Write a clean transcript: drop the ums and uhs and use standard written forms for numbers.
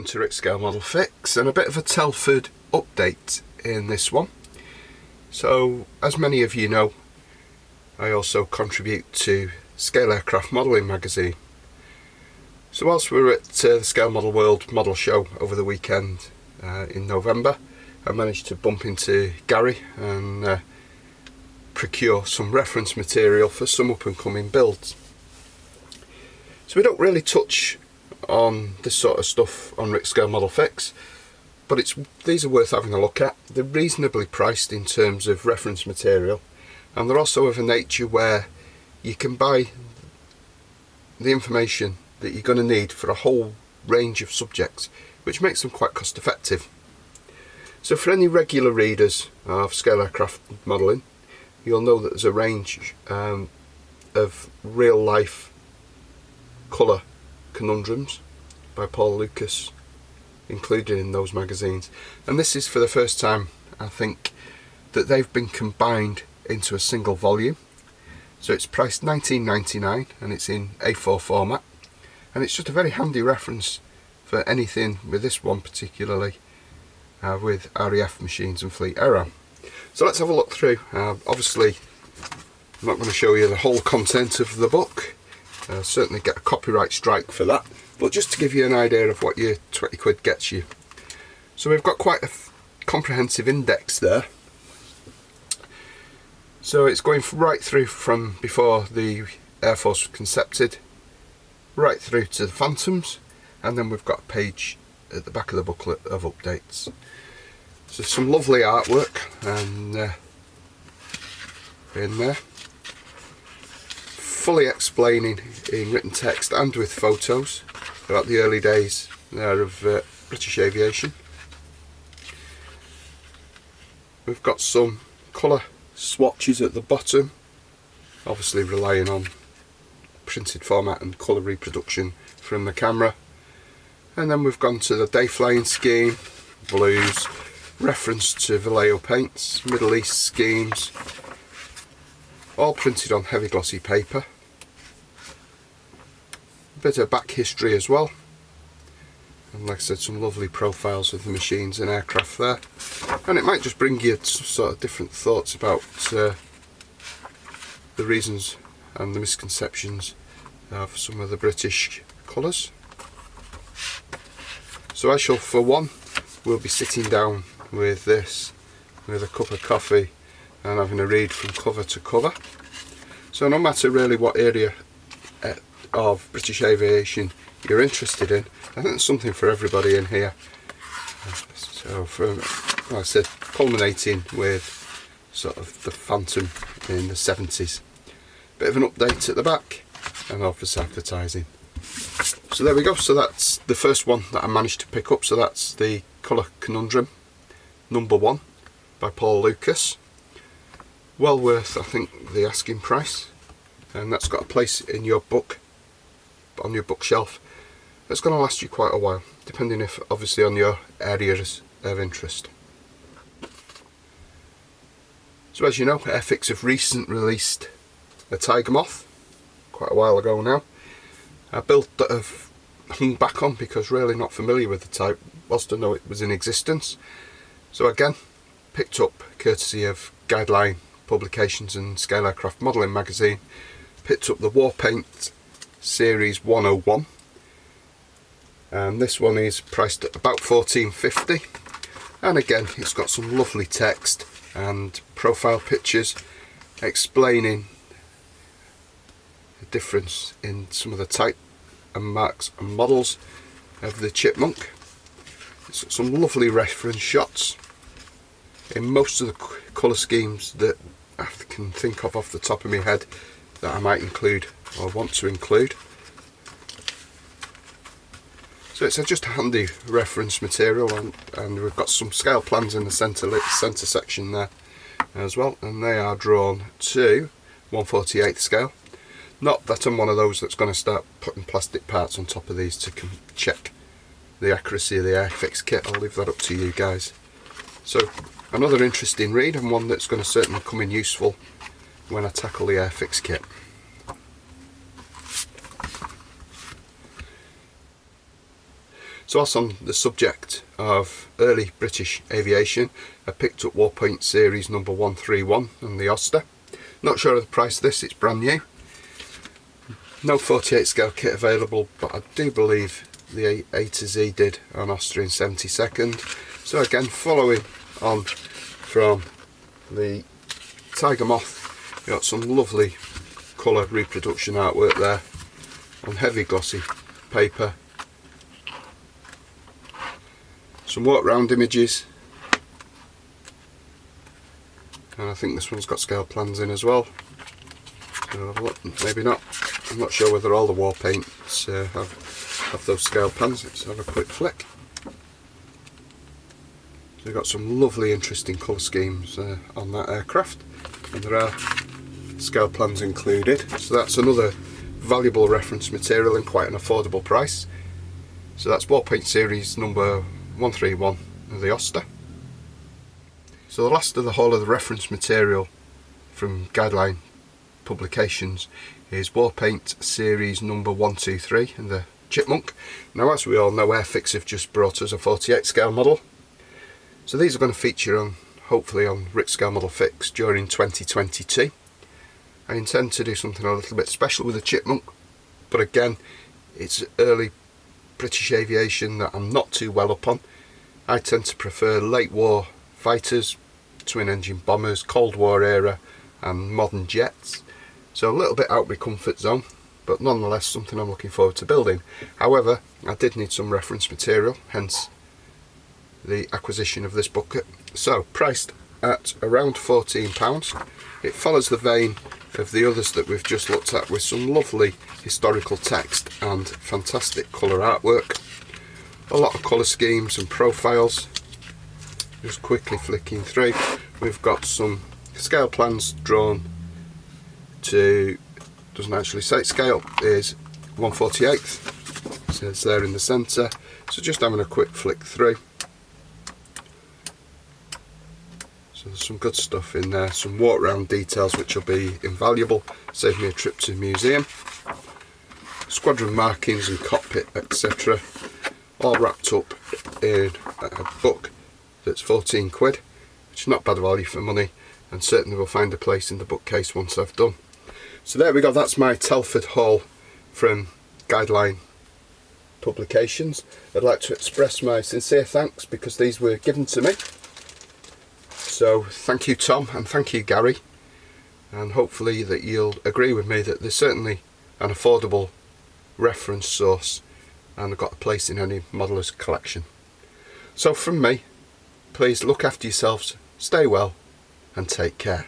to Rick Scale Model Fix, and a bit of a Telford update in this one. So, as many of you know, I also contribute to Scale Aircraft Modelling magazine. So whilst we were at the Scale Model World Model Show over the weekend in November, I managed to bump into Gary and procure some reference material for some up and coming builds. So we don't really touch on this sort of stuff on Rick Scale Model Fix, but these are worth having a look at. They're reasonably priced in terms of reference material, and they're also of a nature where you can buy the information that you're going to need for a whole range of subjects, which makes them quite cost effective. So for any regular readers of Scale Aircraft Modelling, you'll know that there's a range of real life colour conundrums by Paul Lucas included in those magazines, and this is for the first time, I think, that they've been combined into a single volume. So it's priced $19.99 and it's in A4 format, and it's just a very handy reference for anything with this one particularly with RAF machines and fleet aero. So let's have a look through. Obviously I'm not going to show you the whole content of the book, certainly get a copyright strike for that, but just to give you an idea of what your 20 quid gets you. So we've got quite a comprehensive index there. So it's going right through from before the Air Force was concepted, right through to the Phantoms, and then we've got a page at the back of the booklet of updates. So some lovely artwork and in there, fully explaining in written text and with photos about the early days there of British aviation. We've got some colour swatches at the bottom, obviously relying on printed format and colour reproduction from the camera. And then we've gone to the day flying scheme, blues, reference to Vallejo paints, Middle East schemes, all printed on heavy glossy paper. A bit of back history as well, and like I said, some lovely profiles of the machines and aircraft there, and it might just bring you some sort of different thoughts about the reasons and the misconceptions of some of the British colours. So I shall, for one, will be sitting down with this with a cup of coffee and having a read from cover to cover. So no matter really what area of British aviation you're interested in, I think there's something for everybody in here. So from, like I said, culminating with sort of the Phantom in the 70s. Bit of an update at the back and obviously advertising. So there we go, so that's the first one that I managed to pick up. So that's the Colour Conundrum #1 by Paul Lucas. Well worth, I think, the asking price, and that's got a place in your book, on your bookshelf. It's going to last you quite a while, depending if obviously on your areas of interest. So as you know, Airfix have recently released a Tiger Moth, quite a while ago now. A build that I've hung back on because really not familiar with the type, whilst I know it was in existence. So again, picked up courtesy of Guideline Publications and Scale Aircraft Modelling magazine, picked up the Warpaint Series 101, and this one is priced at about $14.50, and again it's got some lovely text and profile pictures explaining the difference in some of the type and marks and models of the Chipmunk. It's got some lovely reference shots in most of the colour schemes that I can think of off the top of my head that I might include or want to include. So it's just a handy reference material, and we've got some scale plans in the centre section there as well, and they are drawn to 1/48 scale. Not that I'm one of those that's going to start putting plastic parts on top of these to check the accuracy of the Airfix kit. I'll leave that up to you guys. So another interesting read, and one that's going to certainly come in useful when I tackle the Airfix kit. So So whilst on the subject of early British aviation, I picked up Warpaint series number 131 and the Oster. Not sure of the price of this, it's brand new. No 48 scale kit available, but I do believe the A to Z did on Oster in 72nd. So again, following on from the Tiger Moth, we got some lovely colour reproduction artwork there on heavy glossy paper. Some walk round images, and I think this one's got scale plans in as well. So maybe not. I'm not sure whether all the Warpaints have those scale plans. Let's have a quick flick. So we've got some lovely interesting colour schemes on that aircraft, and there are scale plans included. So that's another valuable reference material and quite an affordable price. So that's Warpaint series number 131 of the Oster. So the last of the whole of the reference material from Guideline Publications is Warpaint series number 123 and the Chipmunk. Now, as we all know, Airfix have just brought us a 48 scale model. So these are going to feature on, hopefully, on Rick Scale Model Fix during 2022. I intend to do something a little bit special with the Chipmunk, but again, it's early British aviation that I'm not too well up on. I tend to prefer late war fighters, twin engine bombers, Cold War era and modern jets. So a little bit out of my comfort zone, but nonetheless something I'm looking forward to building. However, I did need some reference material, hence the acquisition of this bucket. So priced at around £14. It follows the vein of the others that we've just looked at, with some lovely historical text and fantastic colour artwork. A lot of colour schemes and profiles. Just quickly flicking through, we've got some scale plans drawn to, doesn't actually say scale, is 1/48, so it's there in the centre. So just having a quick flick through. So there's some good stuff in there, some walk round details which will be invaluable, save me a trip to the museum. Squadron markings and cockpit, etc. all wrapped up in a book that's 14 quid, which is not bad value for money, and certainly will find a place in the bookcase once I've done. So there we go, that's my Telford haul from Guideline Publications. I'd like to express my sincere thanks because these were given to me. So thank you, Tom, and thank you, Gary, and hopefully that you'll agree with me that there's certainly an affordable reference source and they've got a place in any modeller's collection. So from me, please look after yourselves, stay well and take care.